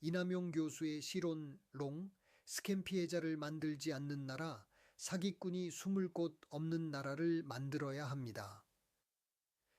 이남용 교수의 실론롱, 스캠 피해자를 만들지 않는 나라, 사기꾼이 숨을 곳 없는 나라를 만들어야 합니다.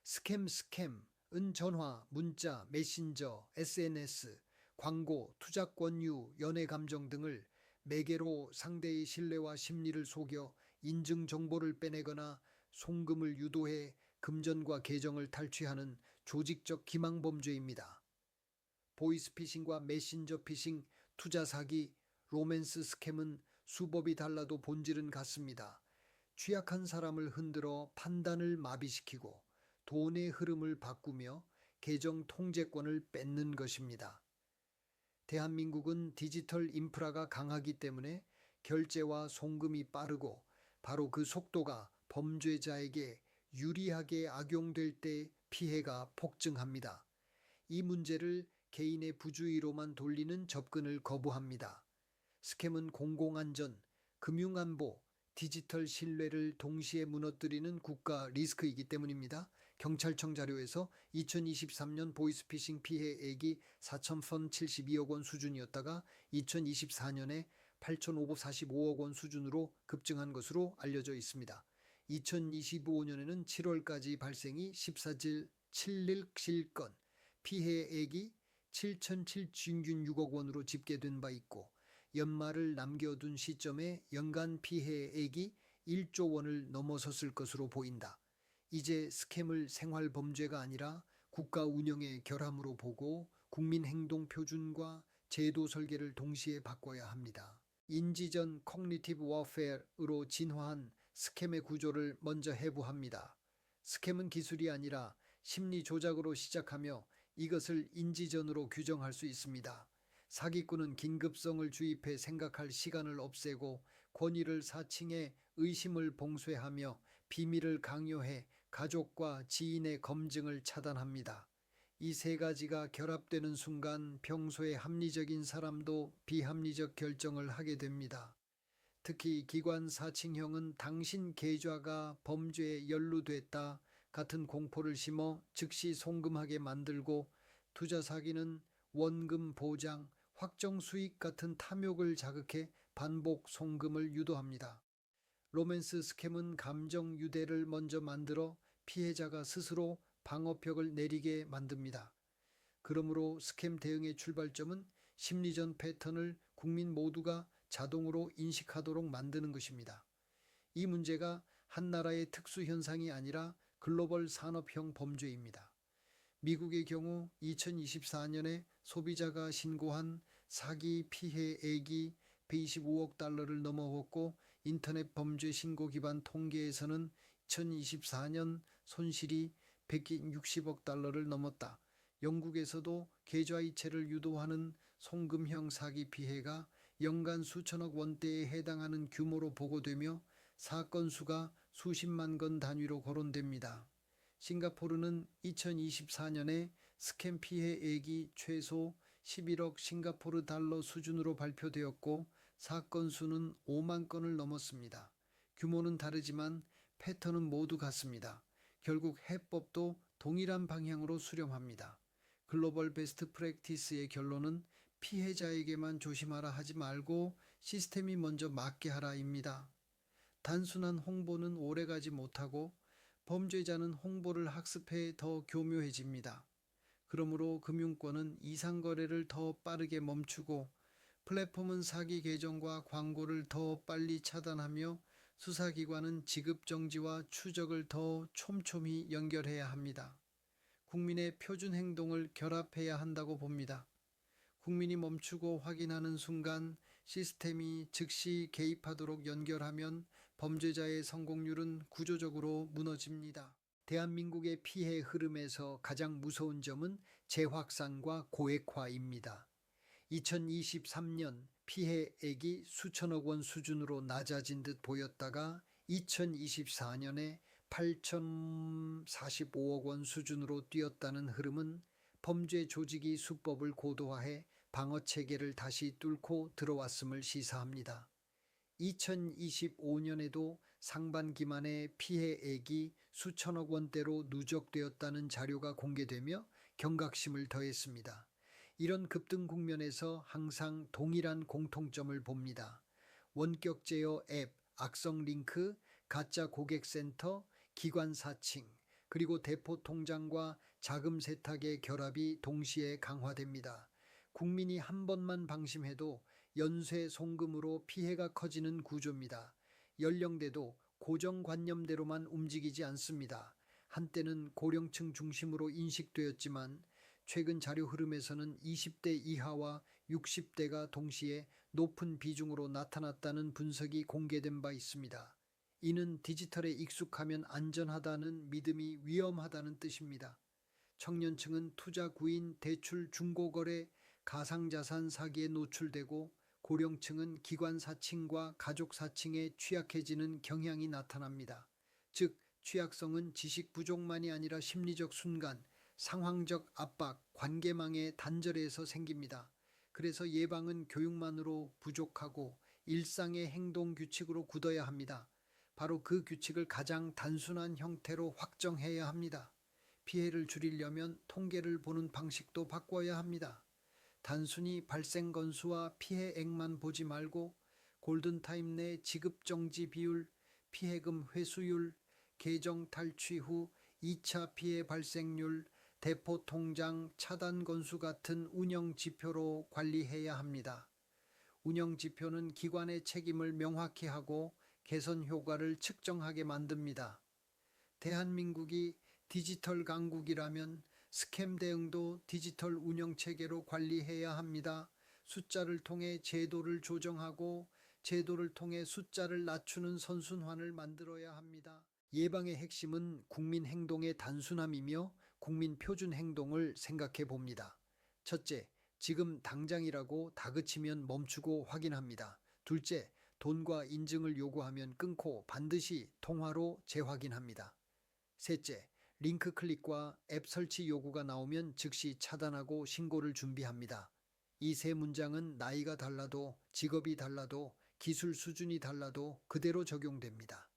스캠은 전화, 문자, 메신저, SNS, 광고, 투자 권유, 연애 감정 등을 매개로 상대의 신뢰와 심리를 속여 인증 정보를 빼내거나 송금을 유도해 금전과 계정을 탈취하는 조직적 기망범죄입니다. 보이스피싱과 메신저 피싱, 투자 사기, 로맨스 스캠은 수법이 달라도 본질은 같습니다. 취약한 사람을 흔들어 판단을 마비시키고 돈의 흐름을 바꾸며 계정 통제권을 뺏는 것입니다. 대한민국은 디지털 인프라가 강하기 때문에 결제와 송금이 빠르고 바로 그 속도가 범죄자에게 유리하게 악용될 때 피해가 폭증합니다. 이 문제를 개인의 부주의로만 돌리는 접근을 거부합니다. 스캠은 공공안전, 금융안보, 디지털 신뢰를 동시에 무너뜨리는 국가 리스크이기 때문입니다. 경찰청 자료에서 2023년 보이스피싱 피해액이 4,072억 원 수준이었다가 2024년에 8,545억 원 수준으로 급증한 것으로 알려져 있습니다. 2025년에는 7월까지 발생이 14.71건, 피해액이 7,076억 원으로 집계된 바 있고 연말을 남겨둔 시점에 연간 피해액이 1조 원을 넘어섰을 것으로 보인다. 이제 스캠을 생활범죄가 아니라 국가 운영의 결함으로 보고 국민행동 표준과 제도 설계를 동시에 바꿔야 합니다. 인지전 커그니티브 워페어로 진화한 스캠의 구조를 먼저 해부합니다. 스캠은 기술이 아니라 심리 조작으로 시작하며 이것을 인지전으로 규정할 수 있습니다. 사기꾼은 긴급성을 주입해 생각할 시간을 없애고 권위를 사칭해 의심을 봉쇄하며 비밀을 강요해 가족과 지인의 검증을 차단합니다. 이 세 가지가 결합되는 순간 평소에 합리적인 사람도 비합리적 결정을 하게 됩니다. 특히 기관 사칭형은 당신 계좌가 범죄에 연루됐다 같은 공포를 심어 즉시 송금하게 만들고, 투자 사기는 원금 보장, 확정 수익 같은 탐욕을 자극해 반복 송금을 유도합니다. 로맨스 스캠은 감정 유대를 먼저 만들어 피해자가 스스로 방어벽을 내리게 만듭니다. 그러므로 스캠 대응의 출발점은 심리전 패턴을 국민 모두가 자동으로 인식하도록 만드는 것입니다. 이 문제가 한 나라의 특수 현상이 아니라 글로벌 산업형 범죄입니다. 미국의 경우 2024년에 소비자가 신고한 사기 피해액이 125억 달러를 넘어섰고, 인터넷 범죄 신고 기반 통계에서는 2024년 손실이 160억 달러를 넘었다. 영국에서도 계좌이체를 유도하는 송금형 사기 피해가 연간 수천억 원대에 해당하는 규모로 보고되며 사건 수가 수십만 건 단위로 거론됩니다. 싱가포르는 2024년에 스캠 피해액이 최소 11억 싱가포르 달러 수준으로 발표되었고 사건 수는 5만 건을 넘었습니다. 규모는 다르지만 패턴은 모두 같습니다. 결국 해법도 동일한 방향으로 수렴합니다. 글로벌 베스트 프랙티스의 결론은 피해자에게만 조심하라 하지 말고 시스템이 먼저 막게 하라입니다. 단순한 홍보는 오래가지 못하고 범죄자는 홍보를 학습해 더 교묘해집니다. 그러므로 금융권은 이상거래를 더 빠르게 멈추고, 플랫폼은 사기 계정과 광고를 더 빨리 차단하며, 수사기관은 지급정지와 추적을 더 촘촘히 연결해야 합니다. 국민의 표준 행동을 결합해야 한다고 봅니다. 국민이 멈추고 확인하는 순간 시스템이 즉시 개입하도록 연결하면 범죄자의 성공률은 구조적으로 무너집니다. 대한민국의 피해 흐름에서 가장 무서운 점은 재확산과 고액화입니다. 2023년 피해액이 수천억 원 수준으로 낮아진 듯 보였다가 2024년에 8,045억 원 수준으로 뛰었다는 흐름은 범죄 조직이 수법을 고도화해 방어체계를 다시 뚫고 들어왔음을 시사합니다. 2025년에도 상반기만에 피해액이 수천억 원대로 누적되었다는 자료가 공개되며 경각심을 더했습니다. 이런 급등 국면에서 항상 동일한 공통점을 봅니다. 원격 제어 앱, 악성 링크, 가짜 고객센터, 기관 사칭, 그리고 대포 통장과 자금 세탁의 결합이 동시에 강화됩니다. 국민이 한 번만 방심해도 연쇄 송금으로 피해가 커지는 구조입니다. 연령대도 고정관념대로만 움직이지 않습니다. 한때는 고령층 중심으로 인식되었지만 최근 자료 흐름에서는 20대 이하와 60대가 동시에 높은 비중으로 나타났다는 분석이 공개된 바 있습니다. 이는 디지털에 익숙하면 안전하다는 믿음이 위험하다는 뜻입니다. 청년층은 투자 구인, 대출 중고거래, 가상자산 사기에 노출되고 고령층은 기관 사칭과 가족 사칭에 취약해지는 경향이 나타납니다. 즉, 취약성은 지식 부족만이 아니라 심리적 순간, 상황적 압박, 관계망의 단절에서 생깁니다. 그래서 예방은 교육만으로 부족하고 일상의 행동 규칙으로 굳어야 합니다. 바로 그 규칙을 가장 단순한 형태로 확정해야 합니다. 피해를 줄이려면 통계를 보는 방식도 바꿔야 합니다. 단순히 발생 건수와 피해액만 보지 말고 골든타임 내 지급 정지 비율, 피해금 회수율, 계정 탈취 후 2차 피해 발생률, 대포 통장 차단 건수 같은 운영 지표로 관리해야 합니다. 운영 지표는 기관의 책임을 명확히 하고 개선 효과를 측정하게 만듭니다. 대한민국이 디지털 강국이라면 스캠 대응도 디지털 운영 체계로 관리해야 합니다. 숫자를 통해 제도를 조정하고 제도를 통해 숫자를 낮추는 선순환을 만들어야 합니다. 예방의 핵심은 국민 행동의 단순함이며 국민 표준 행동을 생각해 봅니다. 첫째, 지금 당장이라고 다그치면 멈추고 확인합니다. 둘째, 돈과 인증을 요구하면 끊고 반드시 통화로 재확인합니다. 셋째, 링크 클릭과 앱 설치 요구가 나오면 즉시 차단하고 신고를 준비합니다. 이 세 문장은 나이가 달라도 직업이 달라도 기술 수준이 달라도 그대로 적용됩니다.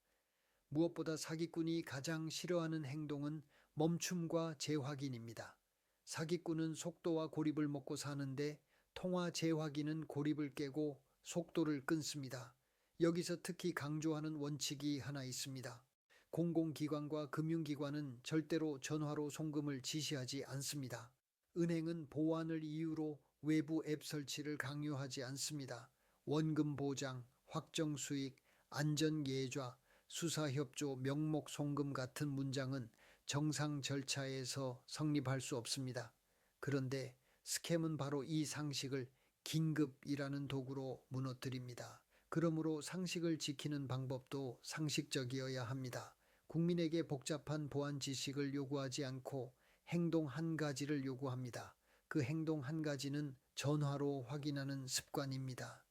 무엇보다 사기꾼이 가장 싫어하는 행동은 멈춤과 재확인입니다. 사기꾼은 속도와 고립을 먹고 사는데 통화 재확인은 고립을 깨고 속도를 끊습니다. 여기서 특히 강조하는 원칙이 하나 있습니다. 공공기관과 금융기관은 절대로 전화로 송금을 지시하지 않습니다. 은행은 보안을 이유로 외부 앱 설치를 강요하지 않습니다. 원금 보장, 확정 수익, 안전 예좌, 수사협조, 명목 송금 같은 문장은 정상 절차에서 성립할 수 없습니다. 그런데 스캠은 바로 이 상식을 긴급이라는 도구로 무너뜨립니다. 그러므로 상식을 지키는 방법도 상식적이어야 합니다. 국민에게 복잡한 보안 지식을 요구하지 않고 행동 한 가지를 요구합니다. 그 행동 한 가지는 전화로 확인하는 습관입니다.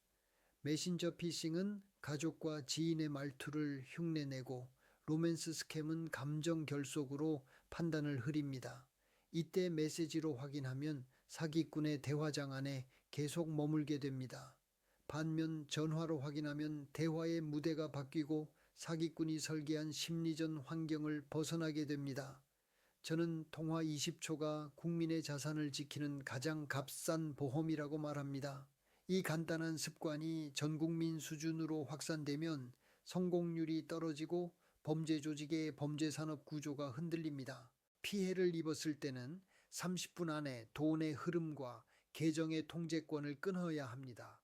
메신저 피싱은 가족과 지인의 말투를 흉내내고 로맨스 스캠은 감정 결속으로 판단을 흐립니다. 이때 메시지로 확인하면 사기꾼의 대화장 안에 계속 머물게 됩니다. 반면 전화로 확인하면 대화의 무대가 바뀌고 사기꾼이 설계한 심리전 환경을 벗어나게 됩니다. 저는 통화 20초가 국민의 자산을 지키는 가장 값싼 보험이라고 말합니다. 이 간단한 습관이 전 국민 수준으로 확산되면 성공률이 떨어지고 범죄 조직의 범죄 산업 구조가 흔들립니다. 피해를 입었을 때는 30분 안에 돈의 흐름과 계정의 통제권을 끊어야 합니다.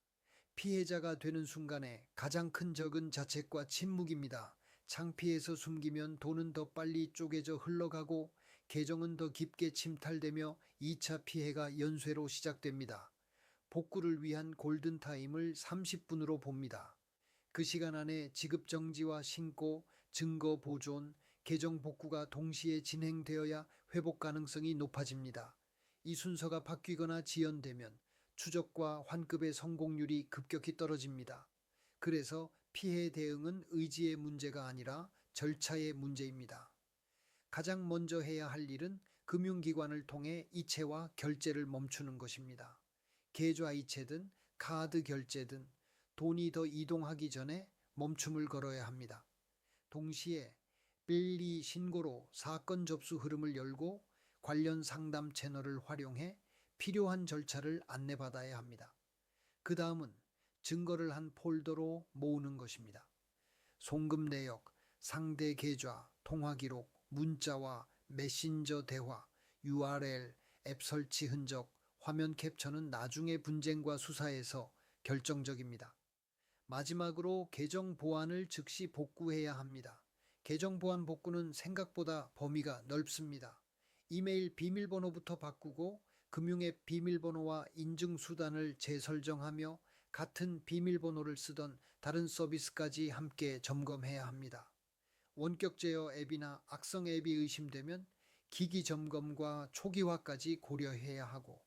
피해자가 되는 순간에 가장 큰 적은 자책과 침묵입니다. 창피해서 숨기면 돈은 더 빨리 쪼개져 흘러가고 계정은 더 깊게 침탈되며 2차 피해가 연쇄로 시작됩니다. 복구를 위한 골든타임을 30분으로 봅니다. 그 시간 안에 지급 정지와 신고, 증거 보존, 계정 복구가 동시에 진행되어야 회복 가능성이 높아집니다. 이 순서가 바뀌거나 지연되면 추적과 환급의 성공률이 급격히 떨어집니다. 그래서 피해 대응은 의지의 문제가 아니라 절차의 문제입니다. 가장 먼저 해야 할 일은 금융기관을 통해 이체와 결제를 멈추는 것입니다. 계좌 이체든 카드 결제든 돈이 더 이동하기 전에 멈춤을 걸어야 합니다. 동시에 빌리 신고로 사건 접수 흐름을 열고 관련 상담 채널을 활용해 필요한 절차를 안내받아야 합니다. 그 다음은 증거를 한 폴더로 모으는 것입니다. 송금 내역, 상대 계좌, 통화 기록, 문자와 메신저 대화, URL, 앱 설치 흔적, 화면 캡처는 나중에 분쟁과 수사에서 결정적입니다. 마지막으로 계정 보안을 즉시 복구해야 합니다. 계정 보안 복구는 생각보다 범위가 넓습니다. 이메일 비밀번호부터 바꾸고 금융앱 비밀번호와 인증 수단을 재설정하며 같은 비밀번호를 쓰던 다른 서비스까지 함께 점검해야 합니다. 원격 제어 앱이나 악성 앱이 의심되면 기기 점검과 초기화까지 고려해야 하고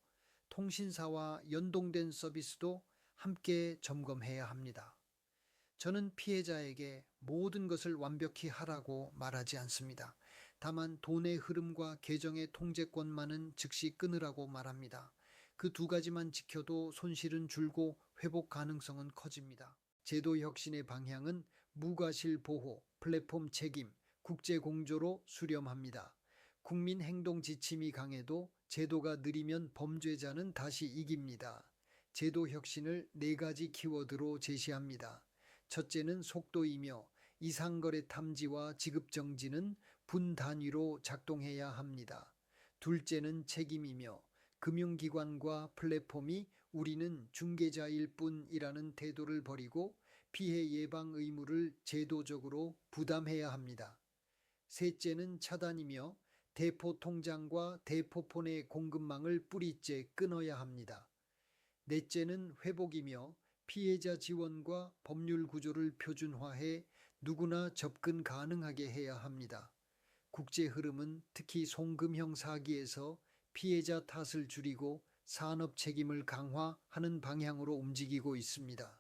통신사와 연동된 서비스도 함께 점검해야 합니다. 저는 피해자에게 모든 것을 완벽히 하라고 말하지 않습니다. 다만 돈의 흐름과 계정의 통제권만은 즉시 끊으라고 말합니다. 그 두 가지만 지켜도 손실은 줄고 회복 가능성은 커집니다. 제도 혁신의 방향은 무과실 보호, 플랫폼 책임, 국제 공조로 수렴합니다. 국민 행동 지침이 강해도 제도가 느리면 범죄자는 다시 이깁니다. 제도 혁신을 네 가지 키워드로 제시합니다. 첫째는 속도이며 이상거래 탐지와 지급 정지는 분 단위로 작동해야 합니다. 둘째는 책임이며 금융기관과 플랫폼이 우리는 중개자일 뿐이라는 태도를 버리고 피해 예방 의무를 제도적으로 부담해야 합니다. 셋째는 차단이며 대포 통장과 대포폰의 공급망을 뿌리째 끊어야 합니다. 넷째는 회복이며 피해자 지원과 법률 구조를 표준화해 누구나 접근 가능하게 해야 합니다. 국제 흐름은 특히 송금형 사기에서 피해자 탓을 줄이고 산업 책임을 강화하는 방향으로 움직이고 있습니다.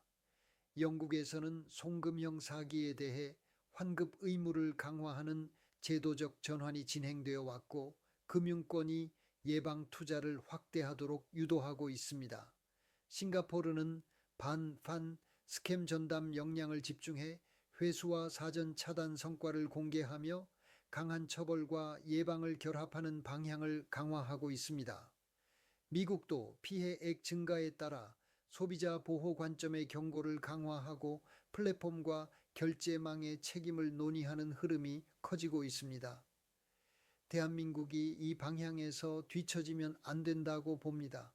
영국에서는 송금형 사기에 대해 환급 의무를 강화하는 제도적 전환이 진행되어 왔고 금융권이 예방 투자를 확대하도록 유도하고 있습니다. 싱가포르는 반판 스캠 전담 역량을 집중해 회수와 사전 차단 성과를 공개하며 강한 처벌과 예방을 결합하는 방향을 강화하고 있습니다. 미국도 피해액 증가에 따라 소비자 보호 관점의 경고를 강화하고 플랫폼과 결제망의 책임을 논의하는 흐름이 커지고 있습니다. 대한민국이 이 방향에서 뒤처지면 안 된다고 봅니다.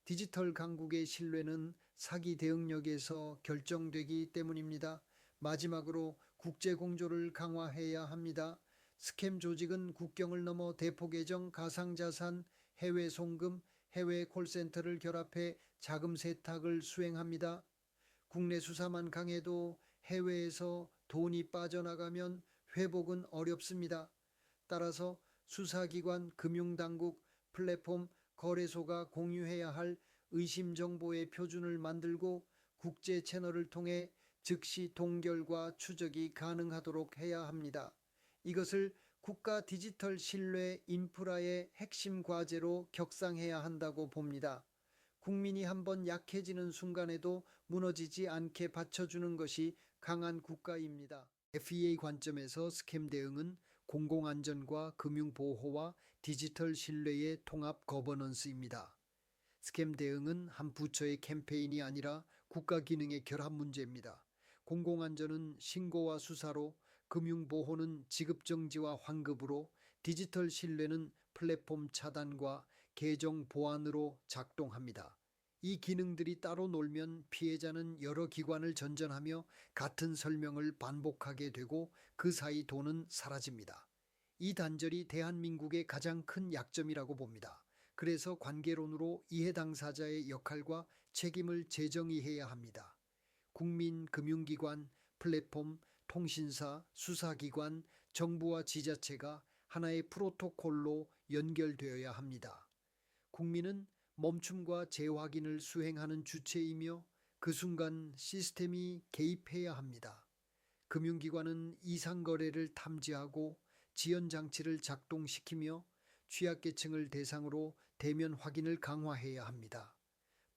디지털 강국의 신뢰는 사기 대응력에서 결정되기 때문입니다. 마지막으로 국제 공조를 강화해야 합니다. 스캠 조직은 국경을 넘어 대포 계정, 가상자산, 해외 송금, 해외 콜센터를 결합해 자금 세탁을 수행합니다. 국내 수사만 강해도 해외에서 돈이 빠져나가면 회복은 어렵습니다. 따라서 수사기관, 금융당국, 플랫폼, 거래소가 공유해야 할 의심 정보의 표준을 만들고 국제 채널을 통해 즉시 동결과 추적이 가능하도록 해야 합니다. 이것을 국가 디지털 신뢰 인프라의 핵심 과제로 격상해야 한다고 봅니다. 국민이 한번 약해지는 순간에도 무너지지 않게 받쳐주는 것이 강한 국가입니다. FEA 관점에서 스캠 대응은 공공안전과 금융보호와 디지털 신뢰의 통합 거버넌스입니다. 스캠 대응은 한 부처의 캠페인이 아니라 국가 기능의 결합 문제입니다. 공공안전은 신고와 수사로, 금융보호는 지급정지와 환급으로, 디지털 신뢰는 플랫폼 차단과 계정 보안으로 작동합니다. 이 기능들이 따로 놀면 피해자는 여러 기관을 전전하며 같은 설명을 반복하게 되고 그 사이 돈은 사라집니다. 이 단절이 대한민국의 가장 큰 약점이라고 봅니다. 그래서 관계론으로 이해 당사자의 역할과 책임을 재정의해야 합니다. 국민, 금융기관, 플랫폼, 통신사, 수사기관, 정부와 지자체가 하나의 프로토콜로 연결되어야 합니다. 국민은 멈춤과 재확인을 수행하는 주체이며 그 순간 시스템이 개입해야 합니다. 금융기관은 이상거래를 탐지하고 지연장치를 작동시키며 취약계층을 대상으로 대면 확인을 강화해야 합니다.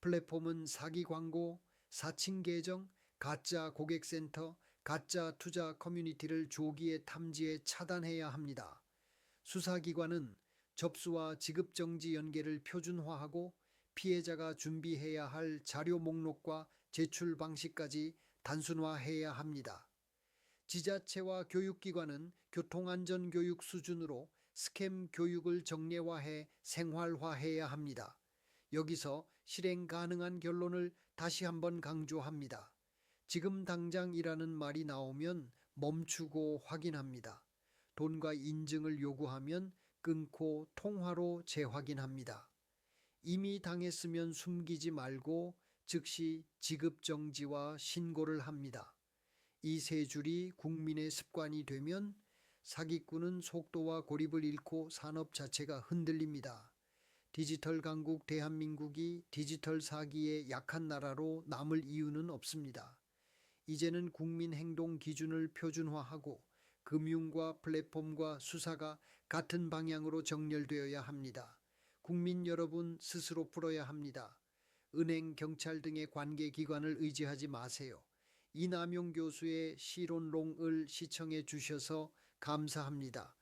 플랫폼은 사기 광고, 사칭 계정, 가짜 고객센터, 가짜 투자 커뮤니티를 조기에 탐지해 차단해야 합니다. 수사기관은 접수와 지급정지 연계를 표준화하고 피해자가 준비해야 할 자료 목록과 제출 방식까지 단순화해야 합니다. 지자체와 교육기관은 교통안전교육 수준으로 스캠 교육을 정례화해 생활화해야 합니다. 여기서 실행 가능한 결론을 다시 한번 강조합니다. 지금 당장이라는 말이 나오면 멈추고 확인합니다. 돈과 인증을 요구하면 끊고 통화로 재확인합니다. 이미 당했으면 숨기지 말고 즉시 지급정지와 신고를 합니다. 이 세 줄이 국민의 습관이 되면 사기꾼은 속도와 고립을 잃고 산업 자체가 흔들립니다. 디지털 강국 대한민국이 디지털 사기에 약한 나라로 남을 이유는 없습니다. 이제는 국민 행동 기준을 표준화하고 금융과 플랫폼과 수사가 같은 방향으로 정렬되어야 합니다. 국민 여러분 스스로 풀어야 합니다. 은행, 경찰 등의 관계기관을 의지하지 마세요. 이남용 교수의 시론롱을 시청해 주셔서 감사합니다.